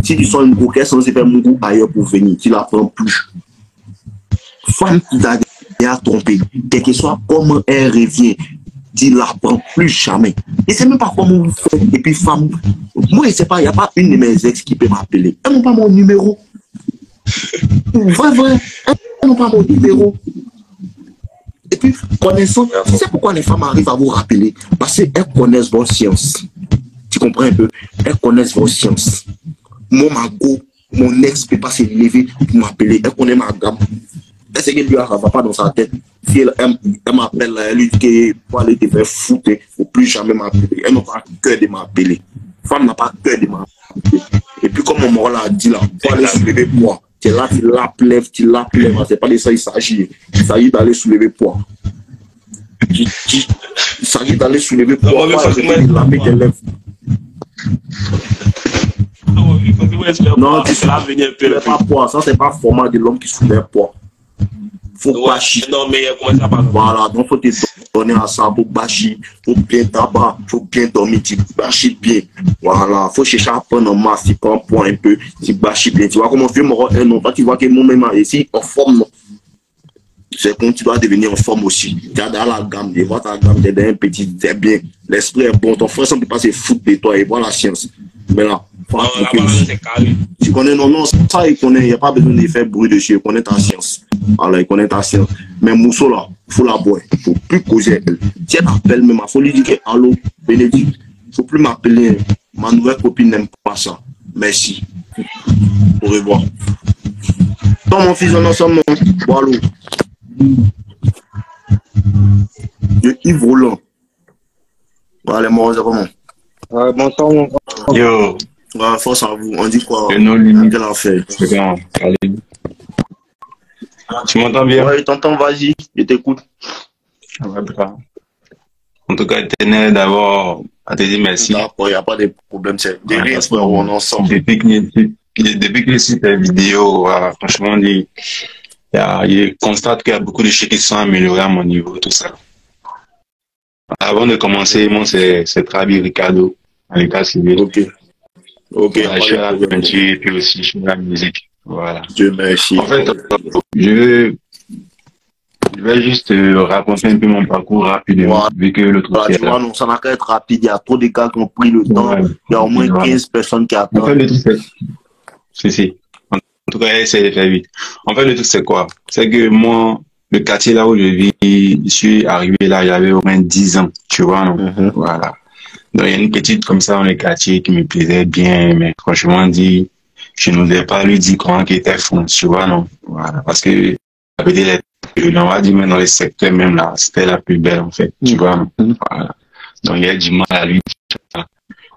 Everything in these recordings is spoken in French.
Si tu sens une go, qu'elle est censée faire mon goût ailleurs pour venir, tu la prends plus. Femme qui t'a déjà trompé, quel que soit comment elle revient, tu la prends plus jamais. Et c'est même pas comment vous faites. Et puis femme, moi je sais pas, il n'y a pas une de mes ex qui peut m'appeler. Elles n'ont pas mon numéro. Vrai, elles n'ont pas mon numéro. Et puis, connaissant, tu sais pourquoi les femmes arrivent à vous rappeler? Parce qu'elles connaissent vos sciences. Tu comprends un peu? Elles connaissent vos sciences. Mon mago, mon ex ne peut pas se lever pour m'appeler. Elle connaît ma gamme. Elle sait que lui, elle ne va pas dans sa tête. Si elle m'appelle, elle lui dit qu'il faut aller te faire foutre, il ne faut plus jamais m'appeler. Elle n'a pas cœur de m'appeler. Femme n'a pas cœur de m'appeler. Et puis, comme mon l'a dit là, il faut aller soulever poids. Tu es là, tu l'appelles. C'est pas de ça, il s'agit. Il s'agit d'aller soulever poids. Il s'agit d'aller soulever poids. Non, tu soulèves pas poids. Ça, c'est pas format de l'homme qui soulève poids. Faut bâcher. Non, mais comment ça va? Voilà, donc faut te donner à ça pour bâcher. Faut bien tabac, faut bien dormir, tu bâches bien. Voilà, faut chercher à prendre en masse, tu prends poids un peu, tu bâches bien. Tu vois comment vieux mort un an, toi tu vois que mon même ici en forme, non. C'est quand tu dois devenir en forme aussi. Tu as dans la gamme, tu vois ta gamme, tu es un petit, c'est bien. L'esprit est bon, ton frère ne peut pas se foutre de toi et voir la science. Mais là, tu connais, non, ça il connaît, il n'y a pas besoin de faire bruit dessus, il connaît ta science. Alors, il connaît ta science. Mais Mousso là, il faut la boire, il ne faut plus causer elle. Si elle t'appelle même, il faut lui dire que allô, Bénédicte, il ne faut plus m'appeler. Ma nouvelle copine n'aime pas ça. Merci. Au revoir. Dans mon fils, on est ensemble, voilà. De Yves Roland. Voilà, moi, c'est comment? Bonsoir, mon grand. Yo. Ouais, force à vous. On dit quoi? Non limite. Quelle affaire? C'est bien. Allez. Tu m'entends bien? Ouais, t'entends, vas-y, je t'écoute. En tout cas, je tenais d'abord à te dire merci. D'accord, il n'y a pas de problème. C'est des rien, on est ensemble. Depuis que je suis tes vidéos, voilà, franchement, je constate qu'il y a beaucoup de choses qui sont améliorées à mon niveau, tout ça. Avant de commencer, moi, c'est Trabi Ricardo, à l'état civil. Ok. Voilà, je fais la peinture et puis aussi je fais la musique. Voilà. Dieu merci. En fait, je vais juste raconter un peu mon parcours rapidement, voilà. Vu que le truc voilà, tu vois, non, ça n'a qu'à être rapide. Il y a trop de gars qui ont pris le temps. Ouais. Il y a au moins 15 personnes qui attendent. En fait, le truc, c'est... En tout cas, essayez de faire vite. En fait, le truc, c'est quoi? C'est que moi, le quartier là où je vis, je suis arrivé là, j'avais au moins 10 ans, tu vois, non? Voilà. Donc, il y a une petite comme ça dans le quartier qui me plaisait bien, mais franchement dit, je n'osais pas lui dire comment qu'il était fond, tu vois, non? Voilà. Parce que, la petite, on va dire, même dans les secteurs même là, c'était la plus belle, en fait, tu vois, non? Voilà. Donc, il y a du mal à lui dire.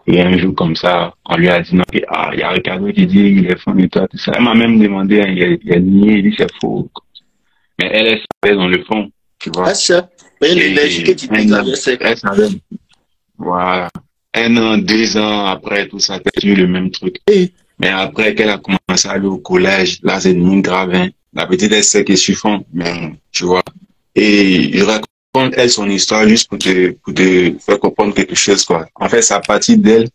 Et un jour comme ça, on lui a dit, non, il y a Ricardo qui dit, il est fond de toi, tout ça. Elle m'a même demandé, hein, il a nié, il dit, c'est faux. Mais elle savait dans le fond, tu vois. Ah, c'est l'énergie que tu savait. Voilà. 1 an, 2 ans après, tout ça, c'est le même truc. Mais après qu'elle a commencé à aller au collège, là, c'est devenu grave, hein. La petite, elle sait que je suis fond, mais, tu vois. Et je raconte, elle, son histoire juste pour te faire comprendre quelque chose, quoi. En fait, c'est à partir d'elle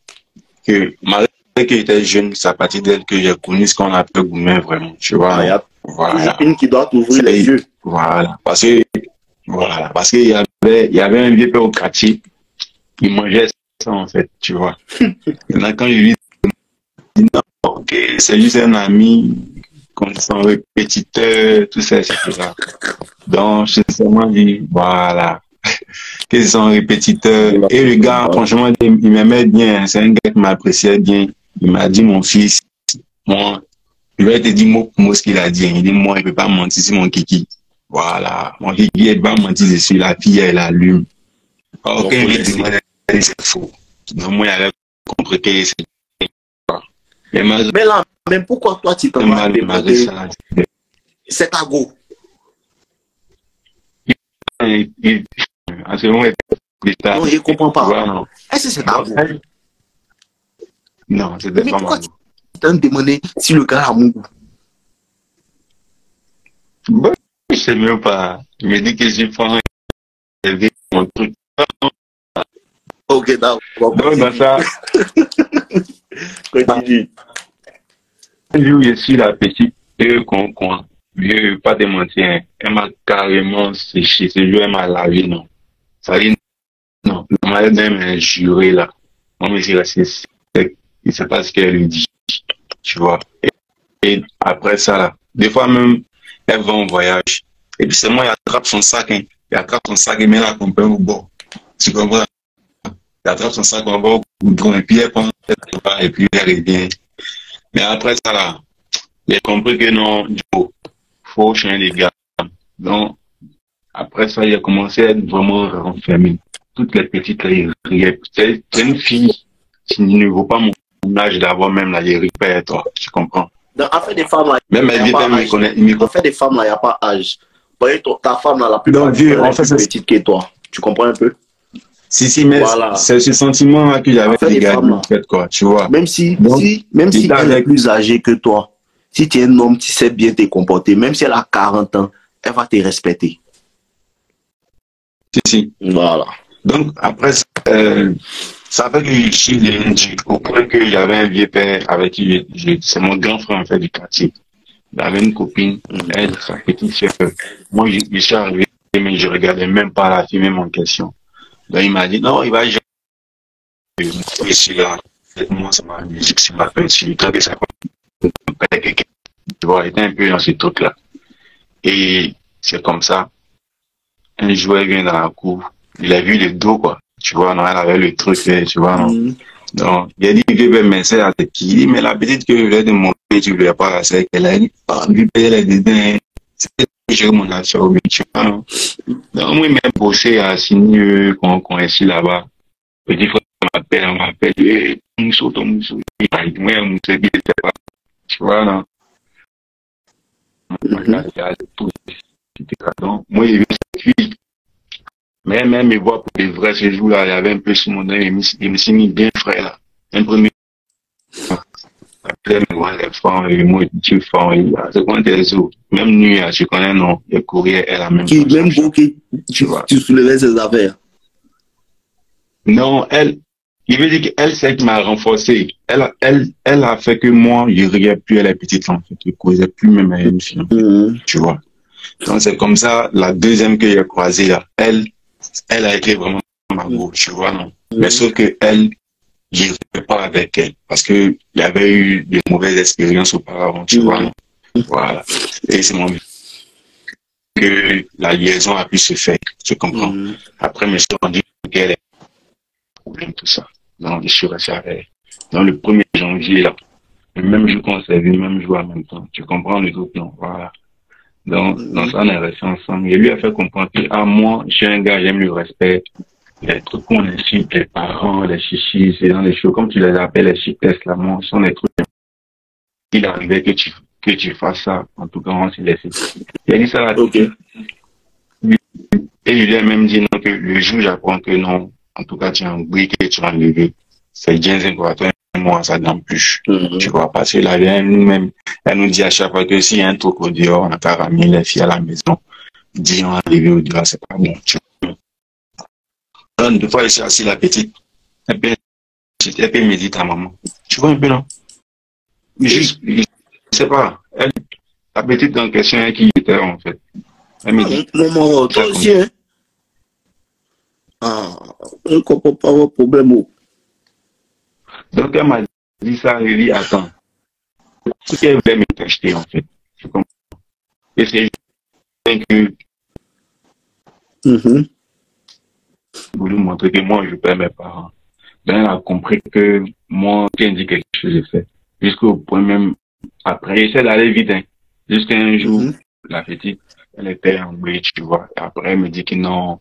que, malgré qu'elle était jeune, c'est à partir d'elle que j'ai connu ce qu'on appelle gourmet, vraiment, tu vois. Voilà. Une qui doit t'ouvrir les yeux. Voilà. Parce qu'il y avait un vieux père au quartier, il mangeait ça, en fait, tu vois. Maintenant, quand je lui dis, non, ok, c'est juste un ami, comme son répétiteur, tout ça, etc. Donc, je seulement dit, voilà, que c'est son répétiteur. Et le gars, franchement, il m'aimait bien, c'est un gars qui m'appréciait bien. Il m'a dit, mon fils, moi, je vais te dire mot pour mot ce qu'il a dit. Il dit, moi, il ne peut pas mentir sur mon kiki. Voilà, mon kiki, il ne peut pas mentir dessus, la fille, elle allume. Ok, c'est faux. Donc, moi, il avait compris que c'est... Mais là, même pourquoi toi, tu t'en vas demander c'est ta go? En ce moment, non, je ne comprends pas. Est-ce que c'est ta go? Non, c'était pas moi. Tu t'as demandé si le gars a mon goût? Bon, je ne sais même pas. Je me dis que je prends mon truc. Ok, d'accord. Donc, dans ça, continue. un jour, je suis la petite, et je vais pas te mentir, hein, elle m'a carrément séché. Ce jour, elle m'a lavé, non. Ça dit, non, elle m'a même juré, là. Moi, mais c'est resté sec. Il sait pas ce qu'elle lui dit, tu vois. Et après ça, là, des fois même, elle va en voyage. Et puis seulement, il attrape son sac, hein. Il attrape son sac et met la compagne au bord. Tu comprends? Il attrape son sac, on va au goudron, et puis elle prend, et puis elle revient. Mais après ça, là, j'ai compris que non, il faut changer les gars. Donc, après ça, il a commencé à être vraiment renfermé. Toutes les petites, là, il riait. C'est une fille qui ne vaut pas mon âge d'avoir même la ripère, toi. Tu comprends? Donc, en fait, des femmes, là, même elle me connaît. En fait, des femmes, là, il n'y a pas âge. Voyez, ta femme, là, la plus petite que toi. Tu comprends un peu? Si, mais voilà. C'est ce sentiment-là que j'avais regardé, en fait, quoi, tu vois. Même si elle est plus âgée que toi, si tu es un homme, tu sais bien te comporter, même si elle a 40 ans, elle va te respecter. Si. Voilà. Donc, après, ça fait que je suis lundi, au point qu'il y avait un vieux père avec qui c'est mon grand frère, en fait, du quartier. Il avait une copine, elle, sa petite sœur. Moi, je suis arrivé, mais je regardais même pas la fille, même en question. Donc, il m'a dit, non, il va jamais. Je suis là. Moi, c'est ma musique, c'est ma peine. Je que ça tu vois, il était un peu dans ce truc-là. Et c'est comme ça. Un joueur vient dans la cour. Il a vu le dos, quoi. Tu vois, non, elle avait le truc, tu vois, non. Donc, il a dit, je vais me à qui. Il dit, mais la petite que je voulais te montrer, tu ne voulais pas la c'est qu'elle a dit, lui payer les dédains. C'est que j'ai mon affaire, tu vois, non. Donc, moi, même bossé à signer qu'on est ici là-bas. Petit frère on m'appelle, Mousso, ton Mousso. Il m'a dit, ouais, Mousso, il était pas. Tu vois, non. Moi, il y avait cette fille. Mais même, il voit pour les vrais ce jour-là, il y avait un peu sur mon œil, il me s'est mis bien frais, là. Un premier. Après, me voir les femmes, et moi, tu fais, c'est quoi tes os? Même nuit, tu connais, non, les courriers, elle a même. Qui, même beau, tu soulevais ses affaires. Non, il veut dire qu'elle, c'est qui m'a renforcé. Elle a fait que moi, je riais plus à la petite, en fait. Je causais plus même à une fille, tu vois. Donc, c'est comme ça, la deuxième que j'ai croisée, là, elle a été vraiment ma go, tu vois, non. Mais sauf que elle, je riais pas avec elle. Parce que il y avait eu de mauvaises expériences auparavant, tu vois, non. Voilà. Et c'est mon que la liaison a pu se faire, tu comprends. Après, je me suis rendu qu'elle est problème, tout ça. Donc, je suis resté avec elle. Dans le 1er janvier, là, le même jour qu'on s'est vu, le même jour en même temps. Tu comprends le truc, non? Voilà. Donc, ça, on est resté ensemble. Et lui a fait comprendre que, moi, je suis un gars, j'aime le respect. Les trucs qu'on insulte, les parents, les chichis, c'est dans les choses, comme tu les appelles, les chipesses, là, moi, ce sont des trucs. Il arrivait que tu fasses ça. En tout cas, on s'est laissé. Il a dit ça là. Ok. Et il lui a même dit non, que le jour, j'apprends que non, en tout cas, tu as un brique et tu as enlevé. C'est bien important, moi, ça n'empêche. Tu vois, parce que là, elle nous dit à chaque fois que s'il y a un truc au dehors, on a qu'à ramener les filles à la maison. Dis, on a enlevé au dehors, c'est pas bon. Tu vois. Donc, deux fois, je suis assis, la petite. Elle peut me dire ta maman. Tu vois un peu, non? Mais juste, je sais pas. La petite en question, elle qui était, en fait. Elle me dit. Maman, toi aussi, hein? Je ne comprends pas vos problèmes. Donc, elle m'a dit ça, elle dit, attends. Ce qu'elle voulait me t'acheter, en fait. Tu comprends? Et c'est juste que. Je voulais montrer que moi, je paie mes parents. Ben, elle a compris que moi, quand elle dit quelque chose, je fais. Jusqu'au point même, après, j'essaie d'aller vite, hein. Jusqu'à un jour, la petite, elle était en bridge, tu vois. Et après, elle me dit que non,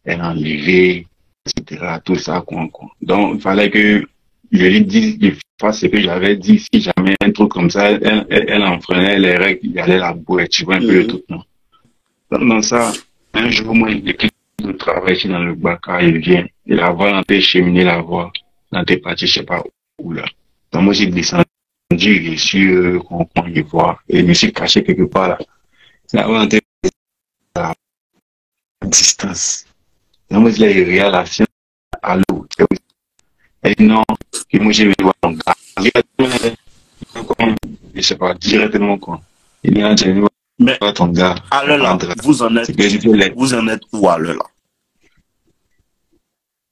elle a enlevé, etc., tout ça, quoi. Donc, il fallait que je lui dise, il fasse ce que j'avais dit. Si jamais un truc comme ça, elle enfreignait les règles, il allait la bouer, tu vois un peu le truc, non. Donc, dans ça, un jour, moi, il quitte le travail ici dans le Baka, il vient, il a volonté cheminer la voie, dans tes parties, je sais pas où, là. Donc, moi, j'ai descendu, j'ai su qu'on y voit, et je me suis caché quelque part, là. La volonté à distance. Donc, moi, je l'ai réalisé à l'eau. Et non, que moi, j'ai vu voir mon gars. je sais pas, directement, quoi. Il y a un challenge, Mais ton gars. à l'heure là, vous en êtes où à l'heure là?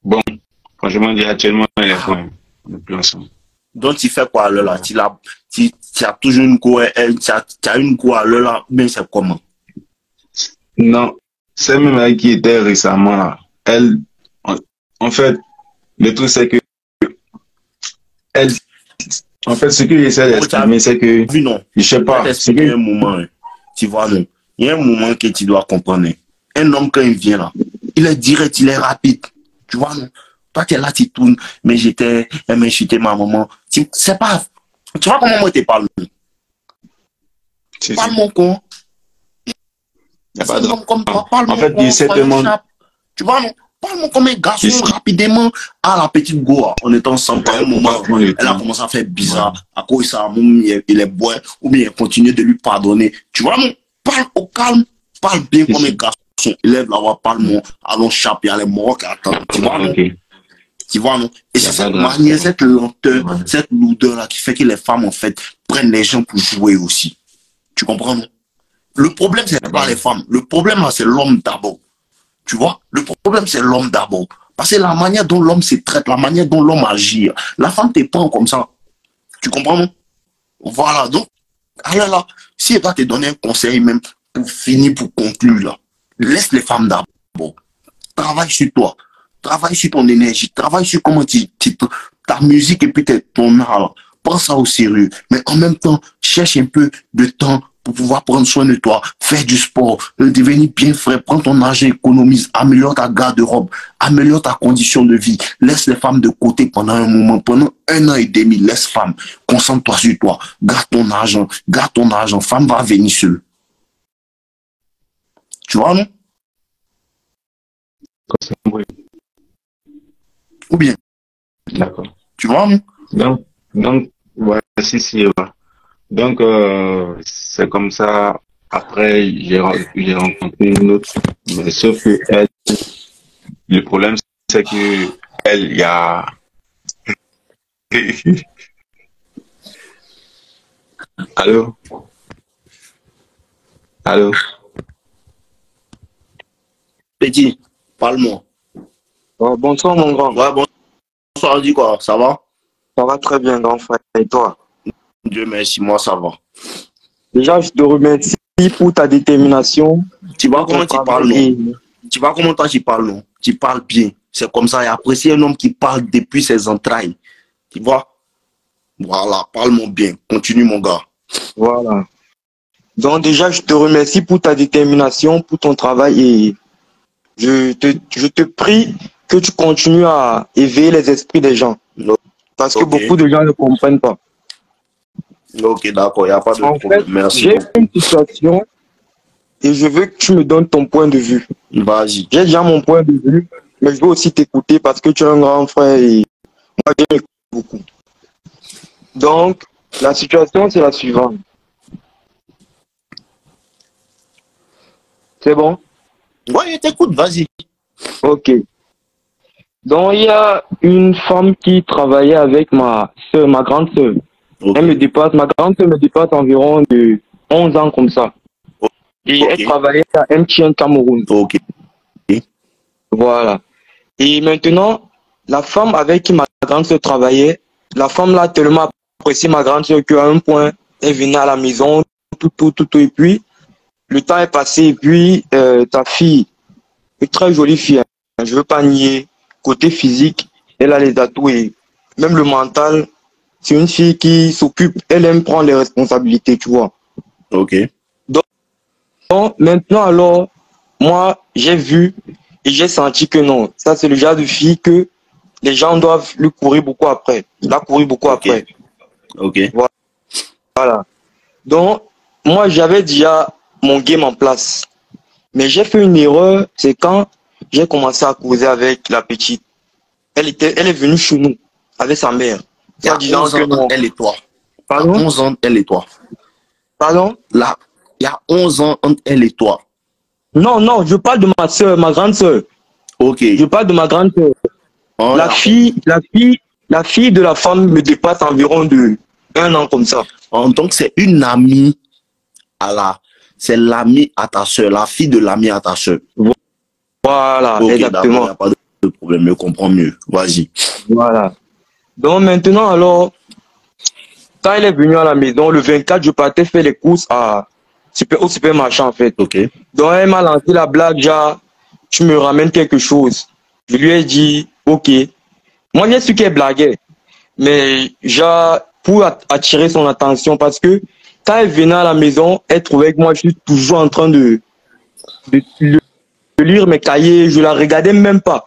Bon, franchement, actuellement, il est point. On est plus ensemble. Donc, tu fais quoi à l'heure là? Tu as toujours une go, tu as une go à l'heure là, mais c'est comment? Non, c'est même elle qui était récemment là. Elle, en fait, le truc c'est que, elle, en fait, ce que j'essaie d'exprimer, c'est que, non, je sais pas, c'est qu'il y a un moment, hein, tu vois, non, il y a un moment que tu dois comprendre. Un homme, quand il vient là, il est direct, il est rapide. Tu vois, non? Toi, tu es là, tu tournes, mais j'étais ma maman. C'est pas, tu vois comment moi, tu parles? Parle mon con. Il y a pas de... Comme toi, parle en fait, il sait tellement... Tu vois, non? Parle-moi comme un garçon rapidement à la petite Goa. On était ensemble à un moment. Elle a commencé à faire bizarre. À cause de ça, il est boit ou bien il continue de lui pardonner. Tu vois, non? Parle au calme. Parle bien comme un garçon. Élève la voix, parle-moi. Allons chaper, il y a les morts qui attendent. Tu vois, non? Tu vois, non? Et c'est cette manière, cette lenteur, cette lourdeur là qui fait que les femmes, en fait, prennent les gens pour jouer aussi. Tu comprends, non? Le problème, c'est pas les femmes. Le problème, là, c'est l'homme d'abord. Tu vois, le problème, c'est l'homme d'abord. Parce que la manière dont l'homme se traite, la manière dont l'homme agit, la femme te prend comme ça. Tu comprends, non? Voilà, donc, alors là, si elle va te donner un conseil même pour finir, pour conclure, là, laisse les femmes d'abord. Travaille sur toi. Travaille sur ton énergie. Travaille sur comment ta musique et puis ton art. Là. Prends ça au sérieux. Mais en même temps, cherche un peu de temps pour pouvoir prendre soin de toi, faire du sport, devenir bien frais, prends ton argent, économise, améliore ta garde-robe, améliore ta condition de vie, laisse les femmes de côté pendant un moment, pendant 1 an et demi, laisse femme, concentre-toi sur toi, garde ton argent, femme va venir seule. Tu vois, non? Ou bien? D'accord. Tu vois, non? Donc, ouais, si, ouais. Donc, c'est comme ça. Après, j'ai rencontré une autre. Mais sauf que elle, le problème, c'est que elle, il y a... Allô? Allô? Petit, parle-moi. Oh, bonsoir, mon grand. Ouais, bonsoir, dis quoi? Ça va? Ça va très bien, grand frère. Et toi? Dieu merci, moi ça va. Déjà, je te remercie pour ta détermination. Tu vois comment tu parles, non? Tu vois comment toi tu parles, non? Tu parles bien. C'est comme ça. Et apprécier un homme qui parle depuis ses entrailles. Tu vois? Voilà, parle-moi bien. Continue, mon gars. Voilà. Donc, déjà, je te remercie pour ta détermination, pour ton travail. Et je te prie que tu continues à éveiller les esprits des gens. Parce que beaucoup de gens ne comprennent pas. Ok, d'accord, il n'y a pas de problème. Merci. J'ai une situation et je veux que tu me donnes ton point de vue. Vas-y. J'ai déjà mon point de vue, mais je veux aussi t'écouter parce que tu es un grand frère et moi, j'aime beaucoup. Donc, la situation, c'est la suivante. C'est bon? Ouais, je t'écoute, vas-y. Ok. Donc, il y a une femme qui travaillait avec ma soeur, ma grande soeur. Okay. Ma grande soeur me dépasse environ de 11 ans comme ça. Et elle travaillait à MTN Cameroun. Ok. Voilà. Et maintenant, la femme avec qui ma grande soeur travaillait, la femme là tellement apprécié ma grande soeur qu'à un point, elle venait à la maison, tout. Et puis, le temps est passé et puis, ta fille, une très jolie fille, hein, je veux pas nier, côté physique, elle a les atouts et même le mental. C'est une fille qui s'occupe, elle aime prendre les responsabilités, tu vois. Ok. Donc maintenant, alors, moi, j'ai vu et j'ai senti que non, ça c'est le genre de fille que les gens doivent lui courir beaucoup après. Il a couru beaucoup après. Ok. Voilà. Donc, moi, j'avais déjà mon game en place. Mais j'ai fait une erreur, c'est quand j'ai commencé à causer avec la petite. Elle est venue chez nous, avec sa mère. Il y a 11 ans entre elle et toi. Pardon? 11 ans, elle et toi. Pardon? Là, il y a 11 ans entre elle et toi. Non, je parle de ma soeur, ma grande soeur. Ok. Je parle de ma grande soeur. La fille de la femme me dépasse environ de 1 an comme ça. Donc, c'est une amie c'est l'amie à ta soeur, la fille de l'amie à ta soeur. Voilà, Ok, exactement. il n'y a pas de problème, je comprends mieux. Vas-y. Voilà. Donc maintenant, alors, quand elle est venue à la maison, le 24, je partais faire les courses au supermarché en fait. Ok. Donc elle m'a lancé la blague, genre, tu me ramènes quelque chose. Je lui ai dit, ok. Moi, j'ai su qu'elle blaguait. Mais genre, pour attirer son attention, parce que quand elle venait à la maison, elle trouvait que moi, je suis toujours en train de lire mes cahiers, je la regardais même pas.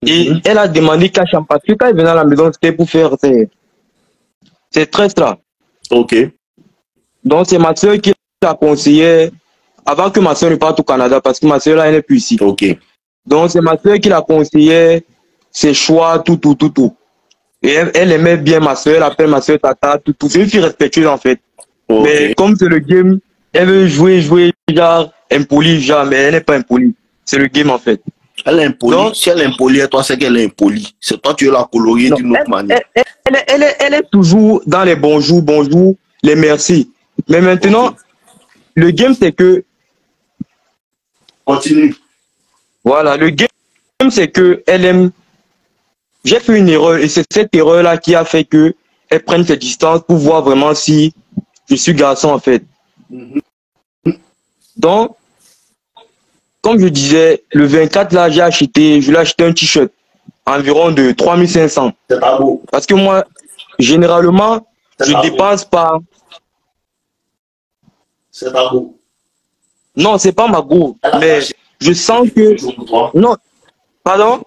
Et elle a demandé qu'à chambre, parce que quand elle venait à la maison, c'était pour faire ces tresses-là. Ok. Donc, c'est ma soeur qui l'a conseillé, avant que ma soeur ne parte au Canada, parce que ma soeur, là, elle n'est plus ici. Ok. Donc, c'est ma soeur qui l'a conseillé, ses choix, tout. Et elle aimait bien ma soeur, elle appelle ma soeur Tata, tout. C'est une fille respectueuse, en fait. Ok. Mais comme c'est le game, elle veut jouer, genre, impolie, genre, mais elle n'est pas impolie. C'est le game, en fait. Elle est impolie. Donc, si elle est impolie, toi, c'est qu'elle est impolie. C'est toi, tu la colorier d'une autre manière. Elle est toujours dans les bonjours, les merci. Mais maintenant, Ok. le game, c'est que, Continue. voilà, le game, c'est que elle aime. J'ai fait une erreur et c'est cette erreur-là qui a fait que elle prenne ses distances pour voir vraiment si je suis garçon, en fait. Donc, comme je disais, le 24, là, je lui ai acheté un t-shirt environ de 3500. C'est pas beau. Parce que moi, généralement, je pas dépense pas. C'est pas beau. Non, c'est pas ma go. Elle a Mais acheté je sens que. quelque chose pour toi. Non, pardon?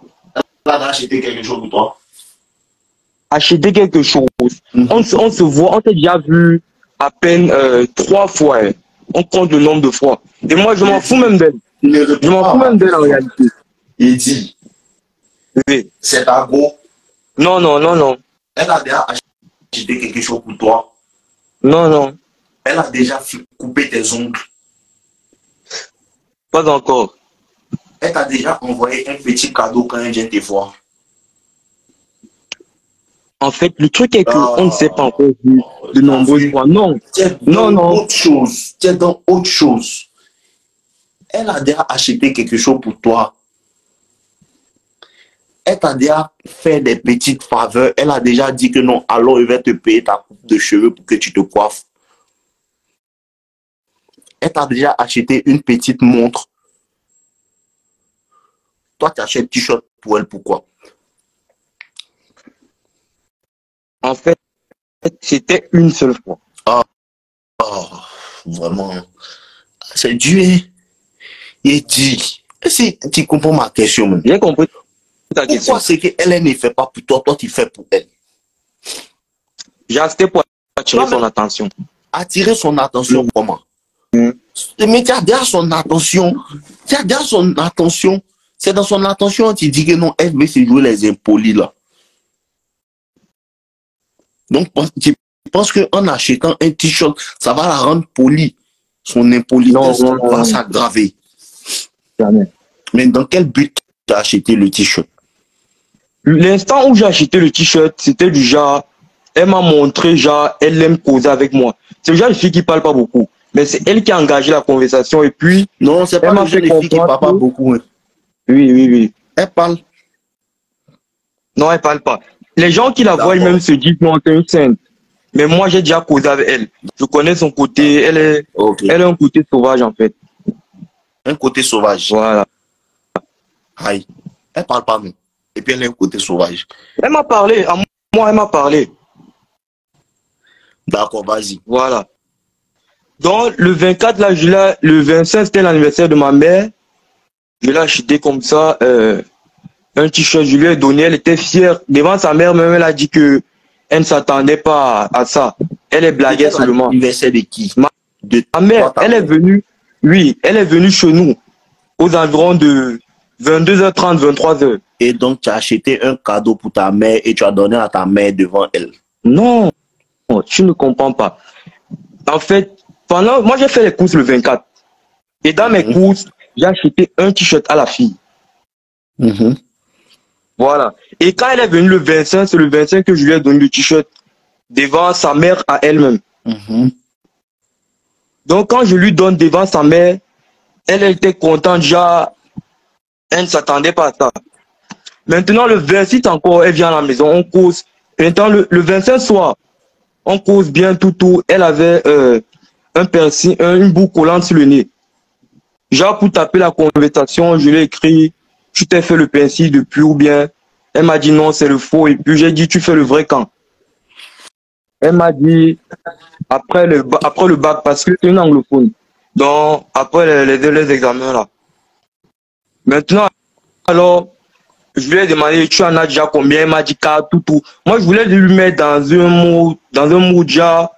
Elle a acheté quelque chose pour toi. Acheter quelque chose. On se voit, on s'est déjà vu à peine 3 fois. Hein. On compte le nombre de fois. Et moi, je m'en fous même d'elle. Je m'en fous même d'elle en réalité. Il dit, Oui. c'est pas beau. Non. Elle a déjà acheté quelque chose pour toi. Non. Elle a déjà coupé tes ongles. Pas encore. Elle t'a déjà envoyé un petit cadeau quand elle vient te voir. En fait, le truc est qu'on ne s'est pas encore vu de nombreuses fois. Non. Autre chose. Tu es dans autre chose. Elle a déjà acheté quelque chose pour toi. Elle t'a déjà fait des petites faveurs. Elle a déjà dit que non, alors il va te payer ta coupe de cheveux pour que tu te coiffes. Elle t'a déjà acheté une petite montre. Toi, tu achètes t-shirt pour elle, pourquoi? En fait, c'était une seule fois. Vraiment. C'est dur. Il dit. Si tu comprends ma question, même. J'ai compris ta question. Pourquoi c'est qu'elle ne fait pas pour toi, toi tu fais pour elle? J'ai acheté pour attirer son attention. Attirer son attention comment? Mais tu as déjà son attention. Tu as déjà son attention. C'est dans son attention, tu dis que non, elle veut se jouer les impolis là. Donc, tu penses qu'en achetant un t-shirt, ça va la rendre polie. Son impolitesse va s'aggraver. Jamais. Mais dans quel but tu as acheté le t-shirt? L'instant où j'ai acheté le t-shirt, c'était du genre, elle m'a montré, genre, elle aime causer avec moi. C'est le genre de fille qui parle pas beaucoup. Mais c'est elle qui a engagé la conversation et puis. Non, c'est pas le genre de fille qui parle pas beaucoup. Hein. Oui. Elle parle. Non, elle parle pas. Les gens qui la voient même se disent non, c'est une sainte. Mais moi, j'ai déjà causé avec elle. Je connais son côté. Elle a un côté sauvage, en fait. Un côté sauvage. Voilà. Aïe. Elle parle pas, non. Et puis elle a un côté sauvage. Elle m'a parlé. À moi, elle m'a parlé. D'accord, vas-y. Voilà. Donc, le 24, là, le 25, c'était l'anniversaire de ma mère. Je l'ai acheté comme ça. Un t-shirt, je lui ai donné, elle était fière. Devant sa mère, même, elle a dit que elle ne s'attendait pas à ça. Elle est blaguée seulement. L'anniversaire de qui? Ma mère, elle est venue, oui, elle est venue chez nous aux environs de 22h30, 23h. Et donc, tu as acheté un cadeau pour ta mère et tu as donné à ta mère devant elle. Non, tu ne comprends pas. En fait, moi, j'ai fait les courses le 24. Et dans mes courses, j'ai acheté un t-shirt à la fille. Voilà. Et quand elle est venue le 25, c'est le 25 que je lui ai donné le t-shirt. devant sa mère à elle-même. Mhm. Donc, quand je lui donne devant sa mère, elle était contente déjà. Elle ne s'attendait pas à ça. Maintenant, le 26 encore, elle vient à la maison, on cause. Maintenant, le 25 soir, on cause bien tout. Elle avait un piercing, une boucle collante sur le nez. Genre, pour taper la conversation, je lui ai écrit, tu t'es fait le piercing depuis ou bien? Elle m'a dit non, c'est le faux. Et puis, j'ai dit, tu fais le vrai quand? Elle m'a dit, après le bac, parce que c'est une anglophone. Donc, après les examens là. Maintenant, alors, je lui ai demandé, tu en as déjà combien? Elle m'a dit tout. Moi, je voulais lui mettre dans un mot déjà,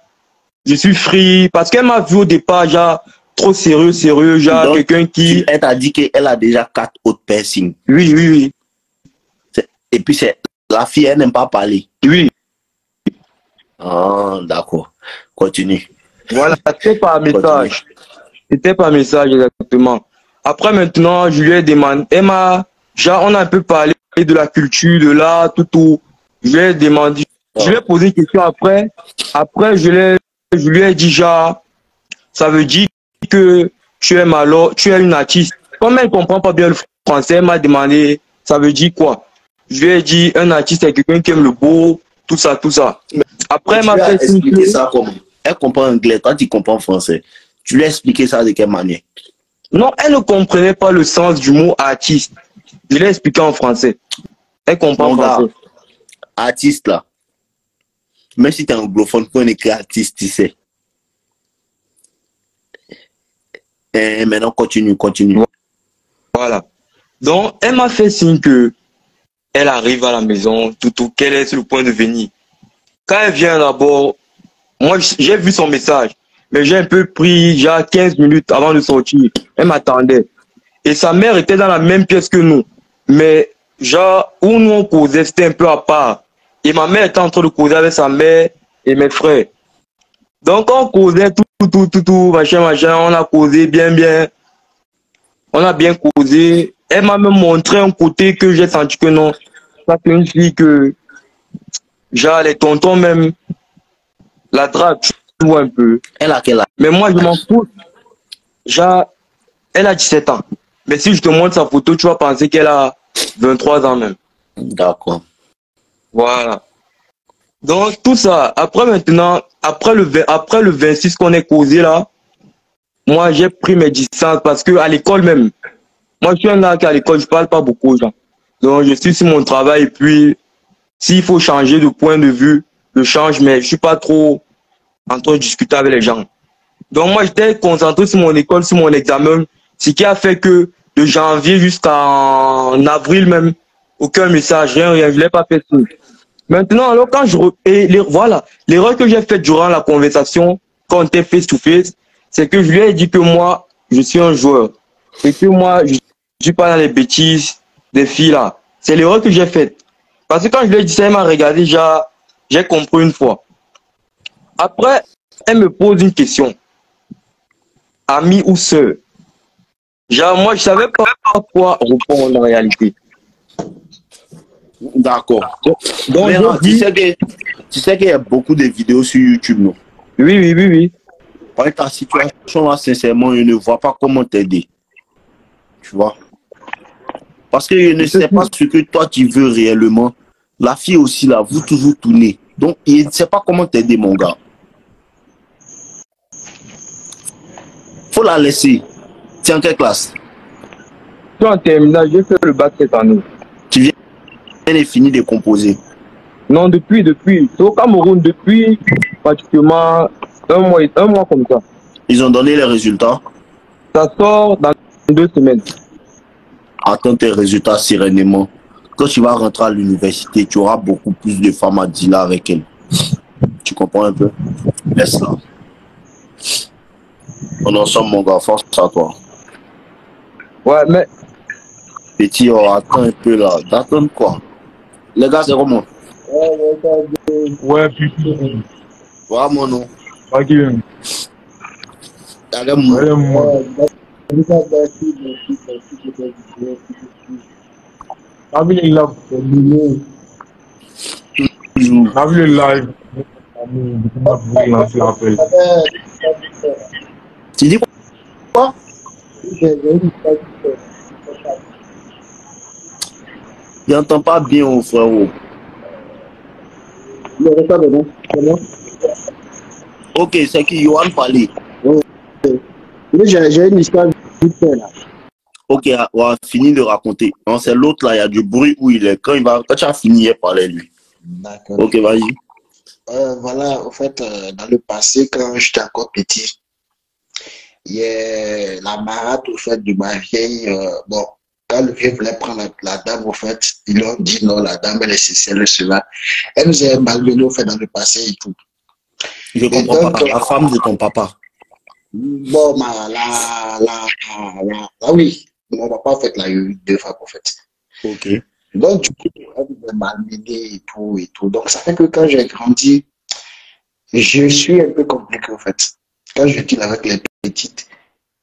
je suis free. Parce qu'elle m'a vu au départ, genre, trop sérieux, genre, Donc, quelqu'un qui. elle t'a dit qu'elle a déjà 4 autres piercings. Oui. Et puis, la fille, elle n'aime pas parler. Oui. Ah, d'accord. Continue. Voilà, c'était par message. Continue. C'était par message, exactement. Après, maintenant, je lui ai demandé, genre, on a un peu parlé de la culture, de l'art, tout. Je lui ai demandé, je lui ai posé une question après. Après, je lui ai dit, genre, ça veut dire que tu es malo, tu es une artiste. Comme elle ne comprend pas bien le français, elle m'a demandé, ça veut dire quoi? Je lui ai dit, un artiste est quelqu'un qui aime le beau, tout ça. Après, elle m'a fait expliquer ça comment? Elle comprend anglais, toi tu comprends français. Tu lui as expliqué ça de quelle manière? Non, elle ne comprenait pas le sens du mot artiste. Je l'ai expliqué en français. Elle comprend français. Artiste là. Même si tu es anglophone, quand on écrit artiste, tu sais. Et maintenant, continue. Voilà. Donc, elle m'a fait signe que elle arrive à la maison, tout, qu'elle est sur le point de venir. Quand elle vient d'abord, moi, j'ai vu son message, mais j'ai un peu pris, genre 15 minutes avant de sortir. Elle m'attendait. Et sa mère était dans la même pièce que nous. Mais, genre, où nous on causait, c'était un peu à part. Et ma mère était en train de causer avec sa mère et mes frères. Donc, on causait tout, machin, on a causé bien. On a bien causé. Elle m'a même montré un côté que j'ai senti que non. Ça, c'est une fille que, genre, les tontons même, la drague, tu vois un peu. Elle a quel âge? Mais moi, je m'en fous. Genre, elle a 17 ans. Mais si je te montre sa photo, tu vas penser qu'elle a 23 ans même. D'accord. Voilà. Donc, tout ça, après maintenant, après le 26 qu'on est causé là, moi, j'ai pris mes distances parce que à l'école même, moi, je suis un gars qui à l'école, je parle pas beaucoup aux gens. Donc, je suis sur mon travail et puis, s'il faut changer de point de vue, je change, mais je suis pas trop en train de discuter avec les gens. Donc, moi, j'étais concentré sur mon école, sur mon examen, ce qui a fait que de janvier jusqu'en avril même, aucun message, rien, je l'ai pas fait tout. Maintenant, alors, quand voilà, l'erreur que j'ai faite durant la conversation, quand on était face to face, c'est que je lui ai dit que moi, je suis un joueur. Et que moi, je suis pas dans les bêtises des filles là. C'est l'erreur que j'ai faite. Parce que quand je lui ai dit ça, elle m'a regardé, j'ai compris une fois. Après, elle me pose une question. Ami ou sœur? Genre, moi, je savais pas quoi répondre en réalité. D'accord. Donc, Mais tu sais qu'il y a beaucoup de vidéos sur YouTube, non? Oui. Par ta situation là, sincèrement, je ne vois pas comment t'aider. Tu vois? Parce que je ne sais pas ce que toi tu veux réellement. La fille aussi là, vous toujours tournez. Donc, je ne sais pas comment t'aider, mon gars. Faut la laisser. Tu es en quelle classe? Je suis en terminale, j'ai fait le bac cette année. Tu viens de finir de composer? Non, depuis. C'est au Cameroun, depuis pratiquement un mois comme ça. Ils ont donné les résultats? Ça sort dans 2 semaines. Attends tes résultats sereinement. Quand tu vas rentrer à l'université, tu auras beaucoup plus de femmes à dealer avec elles. Tu comprends un peu? Laisse-la. On est ensemble, mon gars. Force à toi. Ouais, mais... Petit, oh, attends un peu là. T'attends quoi? Les gars, c'est comment? Ouais, putain. Voilà mon nom. Ok. Regarde-moi. Toujours. Live. Tu dis quoi? Je n'entends pas bien, mon frérot. Ok, c'est qui Johan parlait. J'ai une histoire vite fait là. Ok, on va finir de raconter. Non, c'est l'autre là, il y a du bruit où il est. Quand tu as fini, il parlait lui. D'accord. Ok, vas-y. Voilà, en fait, dans le passé, quand j'étais encore petit, il y a la marade, au fait, de ma vieille. Bon, quand le vieux voulait prendre la dame, au fait, ils lui ont dit non, la dame, elle est ceci, elle est cela. Elle nous a malmené, au fait, dans le passé et tout. Je comprends pas. La femme de ton papa. Bon, oui, mon papa, en fait, l'a eu 2 fois, en fait. Ok. Donc, du coup, elle m'a malmené et tout, et tout. Donc, ça fait que quand j'ai grandi, je suis un peu compliqué, en fait. Quand je deal avec les petites,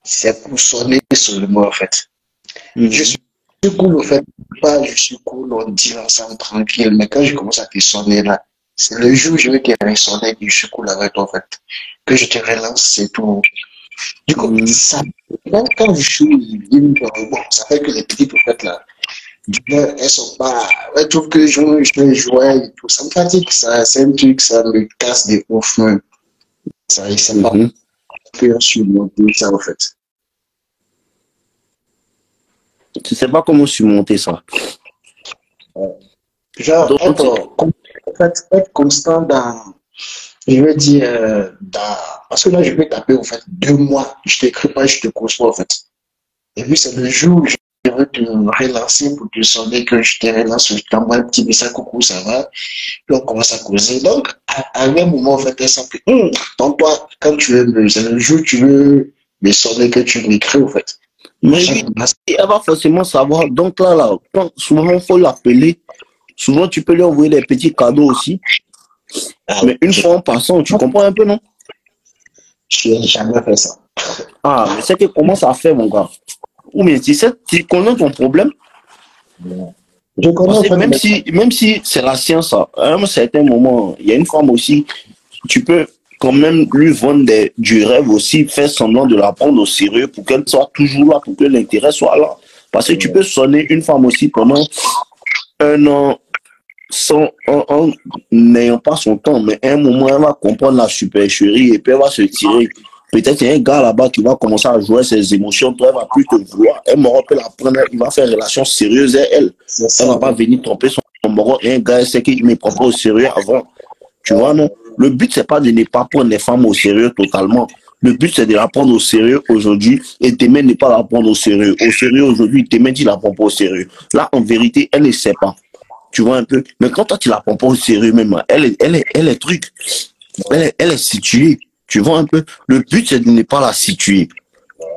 c'est pour sonner sur le mot, en fait. Je suis cool, en fait. Pas, je suis cool, on dit ensemble tranquille, mais quand je commence à te sonner là, c'est le jour où je vais te ressonner que je suis cool avec toi, en fait. Que je te relance, c'est tout. Du coup, ça, même quand je suis bon, ça fait que les petites, en fait, là, elles sont pas, elles trouvent que je vais jouer et tout. Ça me fatigue, ça, c'est un truc, ça me casse des ouf. Ça, c'est pas que je suis monté ça, en fait. Tu sais pas comment surmonter ça. Genre, être constant dans, je veux dire, parce que là, je peux taper, en fait, 2 mois, je t'écris pas, je te cause pas, en fait. Et puis, c'est le jour où je veux te relancer pour te sonner que je te relance, je t'envoie un petit message, coucou, ça va. Puis, on commence à causer. Donc, à un moment, en fait, elle sent que, donc, toi, quand tu veux, c'est le jour où tu veux me sonner que tu m'écris, en fait. Mais elle va forcément savoir. Donc là, souvent, il faut l'appeler. Souvent, tu peux lui envoyer des petits cadeaux aussi. Mais une fois en passant, tu comprends un peu, non? Je n'ai jamais fait ça. Ah, mais c'est que comment ça fait, mon gars? Ou bien tu sais, tu connais ton problème. Je connais même si c'est la science, à un certain moment, il y a une femme aussi, tu peux quand même lui vendre du rêve aussi, faire semblant de la prendre au sérieux pour qu'elle soit toujours là, pour que l'intérêt soit là. Parce que tu peux sonner une femme aussi pendant 1 an en n'ayant pas son temps, mais à un moment, elle va comprendre la supercherie et puis elle va se tirer. Peut-être qu'il y a un gars là-bas qui va commencer à jouer ses émotions, toi, elle va plus te vouloir. Elle m'aura peut la prendre, il va faire une relation sérieuse et elle va pas venir tromper son moron. Et un gars, c'est qu'il ne me prend pas au sérieux avant. Tu vois, non? Le but, c'est pas de ne pas prendre les femmes au sérieux totalement. Le but, c'est de la prendre au sérieux aujourd'hui et demain, ne pas la prendre au sérieux. Au sérieux aujourd'hui, demain, tu la prends pas au sérieux. Là, en vérité, elle ne sait pas. Tu vois un peu? Mais quand toi, tu la prends pas au sérieux même, elle est truc. Elle est située. Tu vois un peu? Le but, c'est de ne pas la situer.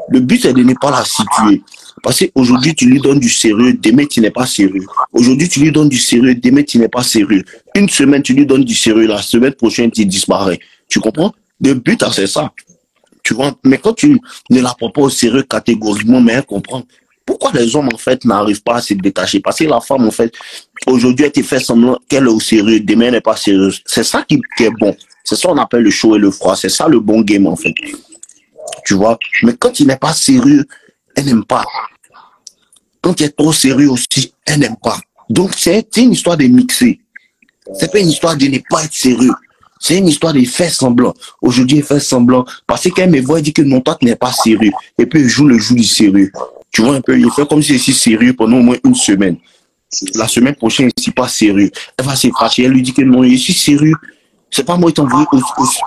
Le but, c'est de ne pas la situer. Parce qu'aujourd'hui, tu lui donnes du sérieux, demain, tu n'es pas sérieux. Aujourd'hui, tu lui donnes du sérieux, demain, tu n'es pas sérieux. Une semaine, tu lui donnes du sérieux, la semaine prochaine, tu disparais. Tu comprends? Le but, c'est ça. Tu vois? Mais quand tu ne la prends pas au sérieux catégoriquement, mais elle comprend. Pourquoi les hommes, en fait, n'arrivent pas à se détacher? Parce que la femme, en fait, aujourd'hui, elle te fait semblant qu'elle est au sérieux, demain, elle n'est pas sérieuse. C'est ça qui est bon. C'est ça qu'on appelle le chaud et le froid. C'est ça le bon game, en fait. Tu vois? Mais quand il n'est pas sérieux, elle n'aime pas. Quand il est trop sérieux aussi, elle n'aime pas. Donc, c'est une histoire de mixer. C'est pas une histoire de ne pas être sérieux. C'est une histoire de faire semblant. Aujourd'hui, elle fait semblant. Parce qu'elle me voit, elle dit que non, toi, tu n'es pas sérieux. Et puis, elle joue le jeu du sérieux. Tu vois un peu, il fait comme si c'est sérieux pendant au moins 1 semaine. La semaine prochaine, il n'est pas sérieux. Elle va se fâcher. Elle lui dit que non, je suis sérieux. C'est pas moi qui t'ai envoyé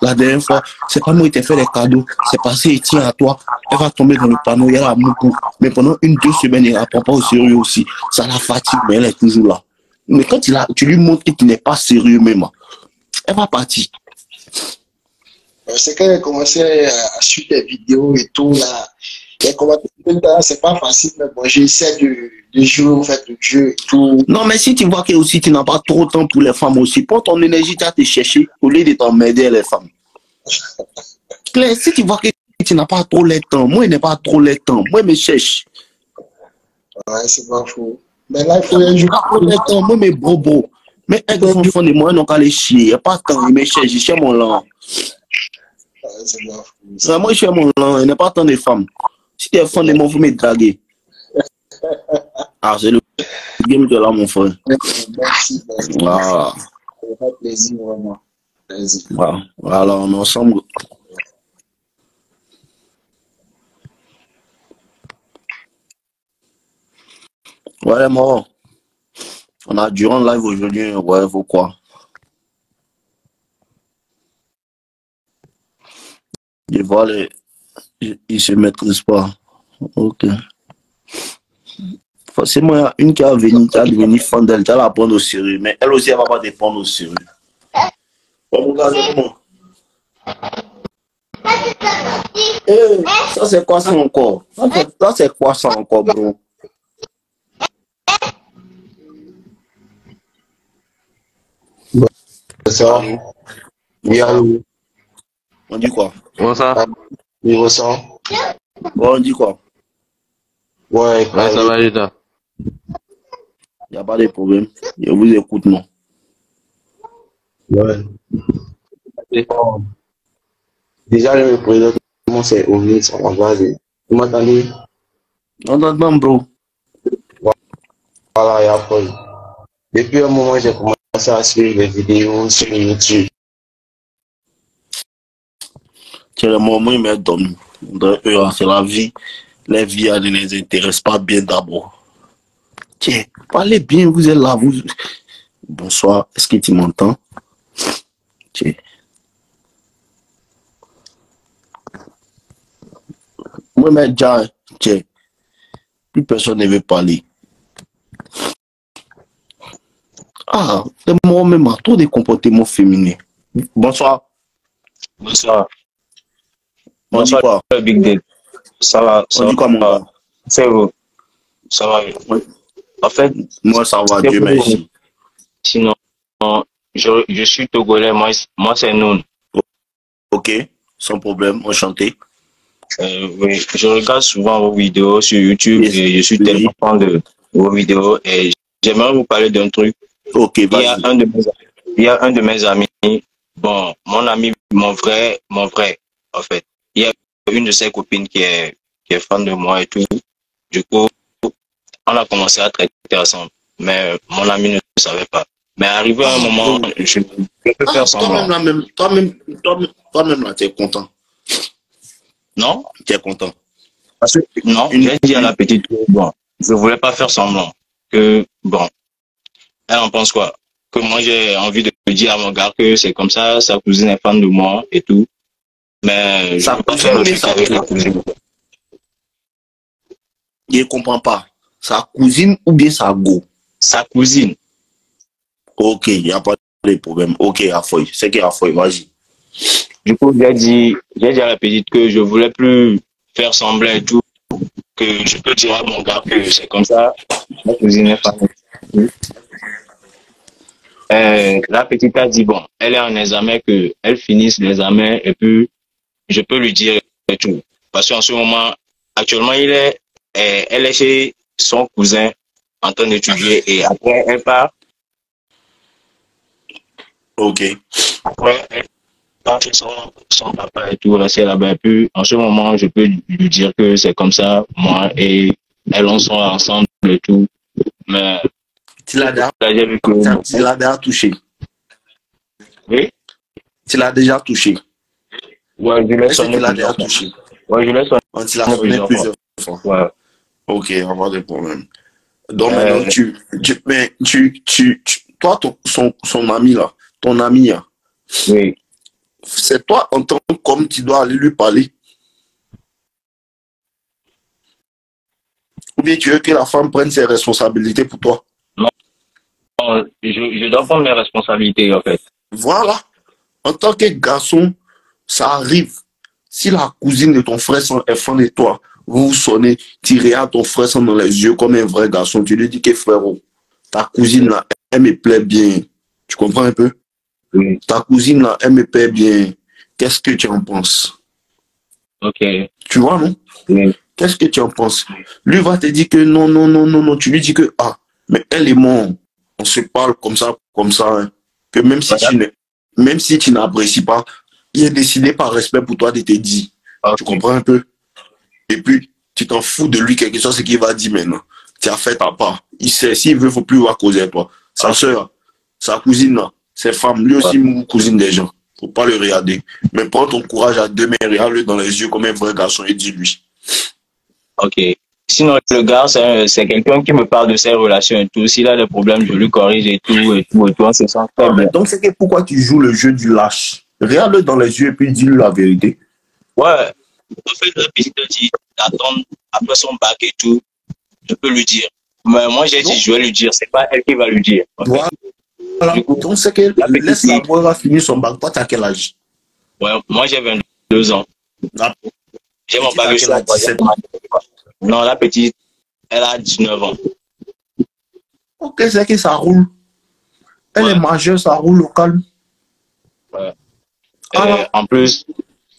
la dernière fois. C'est pas moi qui t'ai fait les cadeaux. C'est passé et tient à toi. Elle va tomber dans le panneau. Elle a beaucoup. Mais pendant 1-2 semaines, elle ne prend pas au sérieux aussi. Ça la fatigue, mais elle est toujours là. Mais quand tu lui montres qu'il n'est pas sérieux même, elle va partir. C'est quand elle a commencé à suivre des vidéos et tout, là. C'est pas facile, mais bon, j'essaie de jouer, en fait, le jeu et tout. Non, mais si tu vois que aussi tu n'as pas trop de temps pour les femmes aussi, prends ton énergie, tu vas te chercher au lieu de t'emmerder les femmes. Claire, si tu vois que tu n'as pas trop le temps, moi, je n'ai pas trop le temps, moi, je me cherche. Ouais, c'est pas faux. Mais là, il faut les jouer. Pas trop le temps, moi, mes bobos. Mais un grand fond de moi, ils n'ont qu'à les chier. Il n'y a pas de temps, il me cherche, je cherche mon lent. Moi, je cherche mon lent, il n'y a pas tant de femmes. Si tu es fan de moi, il faut me draguer. Ah, c'est le game de là, mon frère. Merci. Voilà. Ça fait plaisir, vraiment. Plaisir. Voilà, on est ensemble. Ouais, moi. On a durant le live aujourd'hui, ouais, faut quoi? Je vois les. Ils se maîtrisent pas. Ok. Forcément, il y a une qui a devenu fan d'elle, elle la prendre au sérieux. Mais elle aussi, elle va pas te prendre au sérieux. Bon, regardez moi. Ça, c'est quoi ça encore? Ça, c'est quoi ça encore, bro? Ça. Oui, allô. On dit quoi? Bonsoir. Oui, ressent. Bon, on dit quoi? Ouais, Ouais, ça va, Judas. Il n'y a pas de problème. Je vous écoute, non? Ouais. Bon. Déjà, je me présente. Comment c'est Omi, ça va, vas-y. Vous m'entendez? On t'entend, bro. Voilà, il y a pas. Depuis un moment, j'ai commencé à suivre les vidéos sur YouTube. C'est le moment où ils me donnent. C'est la vie. Les vies ne les intéressent pas bien d'abord. Tiens, parlez bien, vous êtes là. Vous... Bonsoir, est-ce que tu m'entends? Tiens. Moi, mais déjà, tiens, plus personne ne veut parler. Ah, c'est moi-même à trop des comportements féminins. Bonsoir. Bonsoir. On dit quoi? Big Dead. Ça va. On dit quoi, mon gars? C'est vous. Ça va. Oui. En fait, Moi, ça va, Dieu merci. Sinon, je suis togolais. Moi c'est Noun. Ok, sans problème, enchanté. Oui, je regarde souvent vos vidéos sur YouTube Yes. et je suis Oui. tellement fan de vos vidéos et j'aimerais vous parler d'un truc. Ok, Il y a vas-y. un de mes amis, bon, mon ami, mon vrai, en fait. Il y a une de ses copines qui est fan de moi et tout. Du coup, on a commencé à traiter ensemble. Mais mon ami ne savait pas. Mais arrivé à un moment, je peux faire semblant. Toi-même là, tu es content. Non? Tu es content. Parce que, non, j'ai dit à la petite que, bon, je voulais pas faire semblant. Que, bon, elle en pense quoi? Que moi, j'ai envie de dire à mon gars que c'est comme ça, sa cousine est fan de moi et tout. Mais je Sa ne peux pas cousine faire le ou bien truc sa avec la cousine? cousine. Je ne comprends pas. Sa cousine ou bien sa go? Sa cousine. Ok, il n'y a pas de problème. Ok, Afoy. C'est qui Afoy? Vas-y. Du coup, j'ai dit à la petite que je voulais plus faire semblant et tout, que je peux dire à mon gars que c'est comme ça, ma cousine est fan. La petite a dit, bon, elle est en examen, que elle finisse l'examen et puis je peux lui dire et tout. Parce qu'en ce moment, actuellement, elle est chez son cousin en train d'étudier et après, elle part. Ok. Après, elle part chez son papa et tout, rester là-bas. Et puis, en ce moment, je peux lui dire que c'est comme ça, moi et elle, on sont ensemble et tout. Mais Tu l'as déjà, là, j'ai vu que... tu l'as déjà touché. Oui? Tu l'as déjà touché. Ouais, je l'ai Est-ce que sonné tu l'as déjà plusieurs fois. touché? Ouais, je l'ai sonné On te l'a sonné plusieurs plusieurs fois. Ouais. Ok, il n'y a pas de problème. Donc maintenant, toi, son ami là, ton ami là, Oui. c'est toi en tant qu'homme, tu dois aller lui parler. Ou bien tu veux que la femme prenne ses responsabilités pour toi. Non, je dois prendre mes responsabilités, en fait. Voilà. En tant que garçon, ça arrive. Si la cousine de ton frère est fan de toi, vous vous sonnez, tu regardes ton frère dans les yeux comme un vrai garçon. Tu lui dis que frérot, ta cousine là, elle me plaît bien. Tu comprends un peu? Oui. Ta cousine là, elle me plaît bien. Qu'est-ce que tu en penses? Ok. Tu vois, non? Oui. Qu'est-ce que tu en penses? Lui va te dire que non, non, non, non, non. Tu lui dis que, ah, mais elle et moi, se parle comme ça, hein, que même si tu n'apprécies pas, il est décidé par respect pour toi de te dire. Ok. Tu comprends un peu? Et puis, tu t'en fous de lui quelque chose, ce qu'il va dire maintenant. Tu as fait ta part. Il sait, s'il veut, il ne faut plus avoir causer avec toi. Sa soeur, sa cousine, là, ses femmes, lui aussi, cousine des gens. Faut pas le regarder. Mais prends ton courage à deux mains, regarde-le dans les yeux comme un vrai garçon et dis-lui. Ok. Sinon, le gars, c'est quelqu'un qui me parle de ses relations et tout. S'il a des problèmes, je lui corrige et tout, et tout, et tout. On se sent très bien. Donc, c'est que pourquoi tu joues le jeu du lâche? Regarde-le dans les yeux et puis dis-lui la vérité. Ouais. En fait, la petite a dit d'attendre après son bac et tout. Je peux lui dire. Mais moi, j'ai dit, je vais lui dire. C'est pas elle qui va lui dire. En fait. Voilà. Du coup, Donc, c'est que laisse la boire à finir son bac. Toi, tu as quel âge? ouais, moi, j'ai 22 ans. La J'ai mon petite bac a quel âge? 17 ans. Non, la petite, elle a 19 ans. Ok, c'est que ça roule. Elle Ouais. est majeure, ça roule au calme. Ouais. Alors, En plus,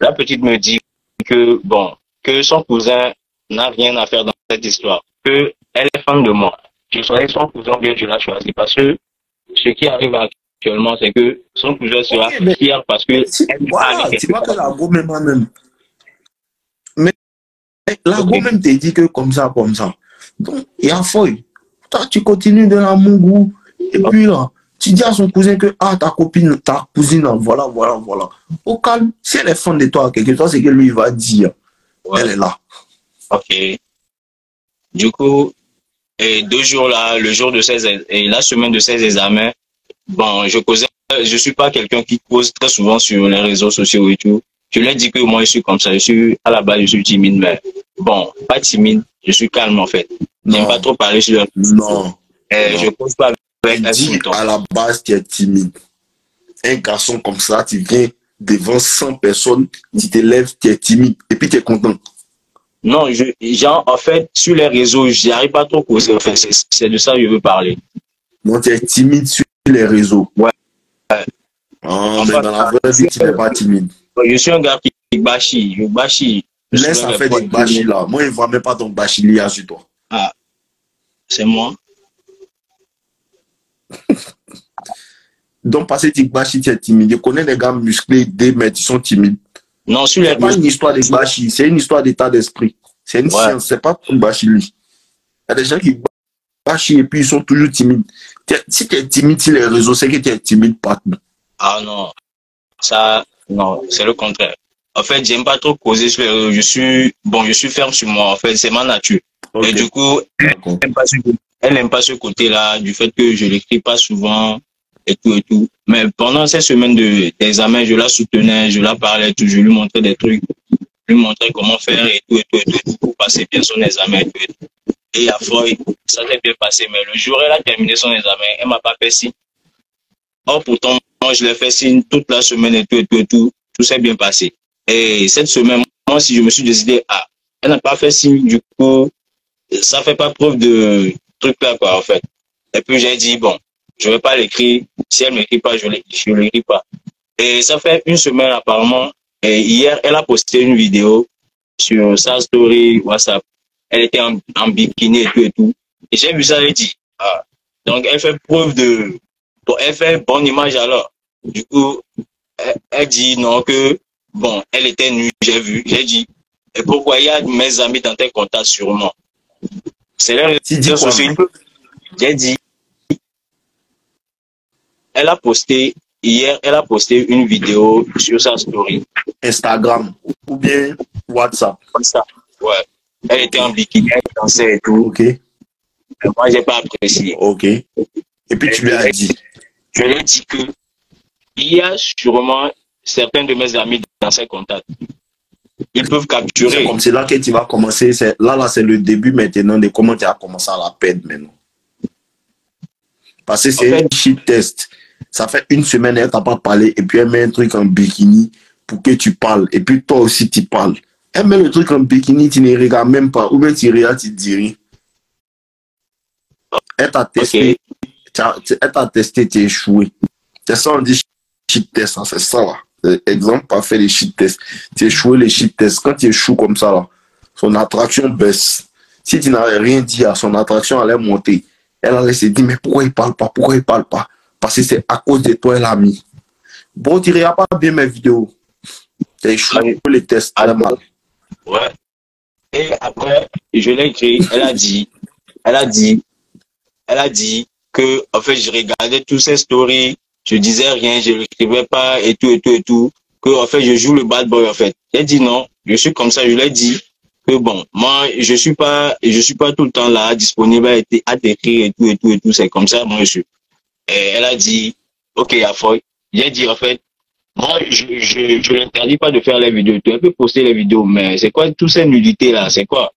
la petite me dit que, bon, que son cousin n'a rien à faire dans cette histoire. Que elle est fan de moi. Je serai son cousin, bien je la choisis. Parce que ce qui arrive actuellement, c'est que son cousin sera ok, mais fier parce que voilà, tu vois que la go même. Mais la go Ok. même te dit que comme ça. Donc, il y a feuille. Toi, tu continues de la mougou. Et puis là, tu dis à son cousin que ta copine, ta cousine, voilà. Au calme, si elle est fan de toi, quelque chose, c'est que lui il va dire. Ouais. Elle est là. Ok. Du coup, et 2 jours là, le jour de et la semaine de ses examens, bon, je suis pas quelqu'un qui cause très souvent sur les réseaux sociaux et tout. Je lui ai dit que moi, je suis comme ça. À la base, je suis timide, mais bon, pas timide, je suis calme en fait. J'aime Non. pas trop parler sur les réseaux. Non. Je cause pas avec Tu un dis tout le temps. à la base, tu es timide. Un garçon comme ça, tu viens devant 100 personnes, tu te lèves, tu es timide. Et puis tu es content. Non, genre, en fait, sur les réseaux, j'arrive pas trop à causer. En fait, c'est de ça que je veux parler. Donc tu es timide sur les réseaux. Ouais. Ah, Enfin, mais dans la vraie vie, tu n'es pas timide. je suis un gars qui bâchit. Je bâchis. Je Laisse soulève à les faire poids des et tout. bâchis là. Moi, je ne vois même pas ton bâchi lié sur toi. Ah, c'est moi. Donc, parce que tu bâchis, tu es timide. Je connais des gars musclés, mais ils sont timides. Non, sur les C'est pas réseaux. une histoire de bâchis, c'est une histoire d'état d'esprit. C'est une Ouais. science, c'est pas tout bâchis lui. Il y a des gens qui bâchis et puis ils sont toujours timides. Si tu es timide sur les réseaux, c'est que tu es timide partout. Ah non, ça, non, c'est le contraire. En fait, j'aime pas trop causer sur les réseaux. Je suis ferme sur moi. En fait, c'est ma nature. Ok. Et du coup, D'accord. elle n'aime pas ce côté-là, du fait que je l'écris pas souvent et tout et tout. Mais pendant ces semaines d'examen, je la soutenais, je la parlais, tout, je lui montrais des trucs, je lui montrais comment faire et tout pour passer bien son examen et tout et tout. Et à Foy, ça s'est bien passé. Mais le jour où elle a terminé son examen, elle m'a pas fait signe. Or, pourtant, moi, je l'ai fait signe toute la semaine et tout. Tout s'est bien passé. Et cette semaine, moi, si je me suis décidé, elle n'a pas fait signe, du coup, ça fait pas preuve de truc là, quoi, en fait. Et puis, j'ai dit, bon, je vais pas l'écrire. Si elle m'écrit pas, je l'écris pas. Et ça fait une semaine, apparemment. Et hier, elle a posté une vidéo sur sa story WhatsApp. Elle était en bikini et tout. Et j'ai vu ça, j'ai dit, donc elle fait preuve de, bon, elle fait bonne image alors. Du coup, elle dit non que, bon, elle était nue, j'ai vu, j'ai dit, et pourquoi il y a mes amis dans tes contacts sûrement? C'est les Tu dis réseaux quoi? sociaux. J'ai dit, hier, elle a posté une vidéo sur sa story. Instagram ou bien WhatsApp. Comme ça. Ouais. Elle était en bikini, elle dansait et tout. Ok. Et moi, j'ai pas apprécié. Ok. Et puis tu lui as dit. Je lui ai dit que il y a sûrement certains de mes amis dans ces contacts. Ils peuvent capturer. C'est comme c'est là que tu vas commencer. Là, c'est le début maintenant de comment tu as commencé à la perdre maintenant. Parce que c'est un shit test. Ça fait une semaine, elle t'a pas parlé et puis elle met un truc en bikini pour que tu parles. Et puis toi aussi, tu parles. Elle met le truc en bikini, tu ne regardes même pas. Ou bien tu regardes, tu te dis rien. Elle t'a testé. Okay. Elle t'a testé, tu es échoué. C'est ça, on dit shit test. C'est ça, là. Exemple parfait des shit tests. Tu échoué les shit tests. Quand tu échoues comme ça, là, son attraction baisse. Si tu n'avais rien dit à son attraction, elle allait monter. Elle allait se dire, mais pourquoi il parle pas? Pourquoi il parle pas? Parce que c'est à cause de toi, elle a mis. Bon, tu ne regardes pas bien mes vidéos. Tu as échoué les tests. Elle a mal. Ouais. Et après, je l'ai écrit, elle a dit que, en fait, je regardais tous ces stories, je disais rien, je l'écrivais pas et tout, que, en fait, je joue le bad boy, en fait. J'ai dit non, je suis comme ça, je l'ai dit que bon, moi, je suis pas tout le temps là, disponible à t'écrire et tout, c'est comme ça, moi, je suis. Et elle a dit, ok, Yafoy. J'ai dit, en fait, moi, je l'interdis pas de faire les vidéos. Tu peux poster les vidéos, mais c'est quoi toutes ces nudités là? C'est quoi?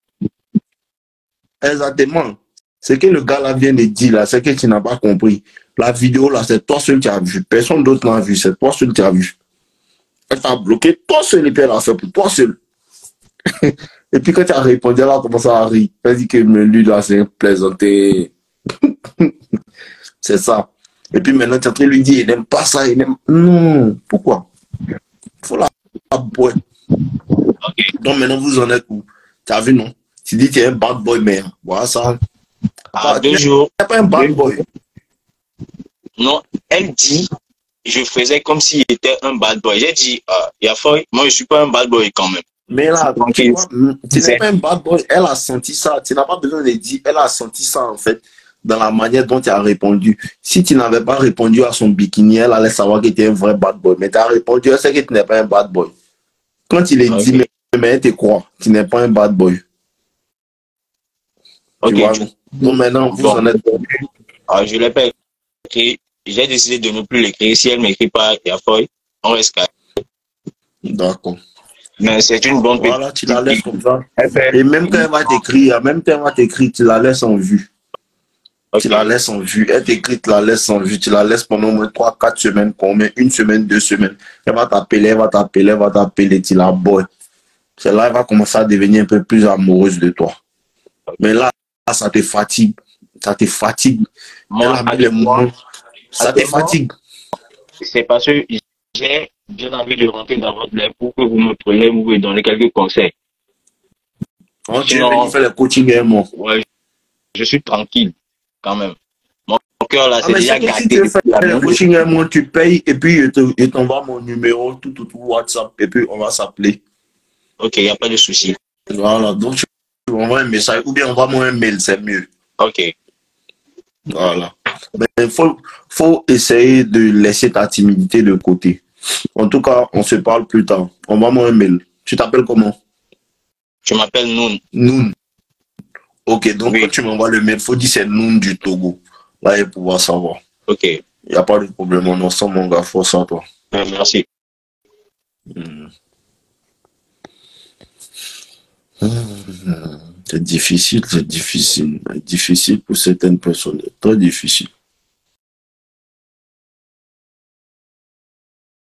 Exactement. Ce que le gars là vient de dire là, c'est que tu n'as pas compris. La vidéo là, c'est toi seul qui as vu. Personne d'autre n'a vu. C'est toi seul qui as vu. Elle t'a bloqué. Toi seul, et puis elle a fait pour toi seul. Et puis quand tu as répondu, elle a commencé à rire. Elle dit que mais lui là, c'est un plaisanté. C'est ça. Et puis maintenant, tu es en train de lui dire, il n'aime pas ça, il n'aime. Non. Pourquoi? Il faut la boire. Okay. Donc maintenant, vous en êtes où? Tu as vu, non? Tu dis que tu es un bad boy, mais voilà ça. Ah, 2 jours. Tu n'es pas un bad boy. Non, elle dit, je faisais comme s'il était un bad boy. J'ai dit, Yafoy, moi je suis pas un bad boy quand même. Mais là, tu vois, tu n'es pas un bad boy. Elle a senti ça. Tu n'as pas besoin de dire. Elle a senti ça, en fait, dans la manière dont tu as répondu. Si tu n'avais pas répondu à son bikini, elle allait savoir que tu es un vrai bad boy. Mais tu as répondu, elle sait que tu n'es pas un bad boy. Quand il est dit, mais elle te croit. Tu n'es pas un bad boy. Ok. Tu vois, donc maintenant, vous en êtes. Je ne l'ai pas écrit. J'ai décidé de ne plus l'écrire. Si elle ne m'écrit pas, Yafoy, on reste calme. D'accord. Mais c'est une bonne petite. Voilà, tu la laisses comme ça. Et même quand elle va t'écrire, tu la laisses en vue. Okay. Tu la laisses en vue. Elle t'écrit, tu la laisses en vue. Tu la laisses pendant au moins 3-4 semaines, combien? 1 semaine, 2 semaines. Elle va t'appeler, tu la bois. C'est là, elle va commencer à devenir un peu plus amoureuse de toi. Mais là, ça te fatigue. Ça te fatigue. Moi, ça te fatigue. C'est parce que j'ai envie de rentrer dans votre lèvre pour que vous me preniez, vous me donnez quelques conseils. Oh, tu veux faire le coaching également. Ouais, je suis tranquille quand même. Mon cœur là, c'est déjà gâté. Si tu veux faire le coaching également, tu payes et puis je t'envoie mon numéro, tout WhatsApp et puis on va s'appeler. Ok, il n'y a pas de souci. Voilà, donc tu m'envoies un message ou bien envoie-moi un mail, c'est mieux. Ok. Voilà. Mais il faut essayer de laisser ta timidité de côté. En tout cas, on se parle plus tard. Envoie-moi un mail. Tu t'appelles comment? Je m'appelle Noun. Noun. Ok, donc oui. Quand tu m'envoies le mail, il faut dire c'est Noun du Togo. Là, il va pouvoir savoir. Ok. Il n'y a pas de problème. On ensemble, mon gars. Force à toi. Merci. C'est difficile. C'est difficile. Difficile pour certaines personnes. Très difficile.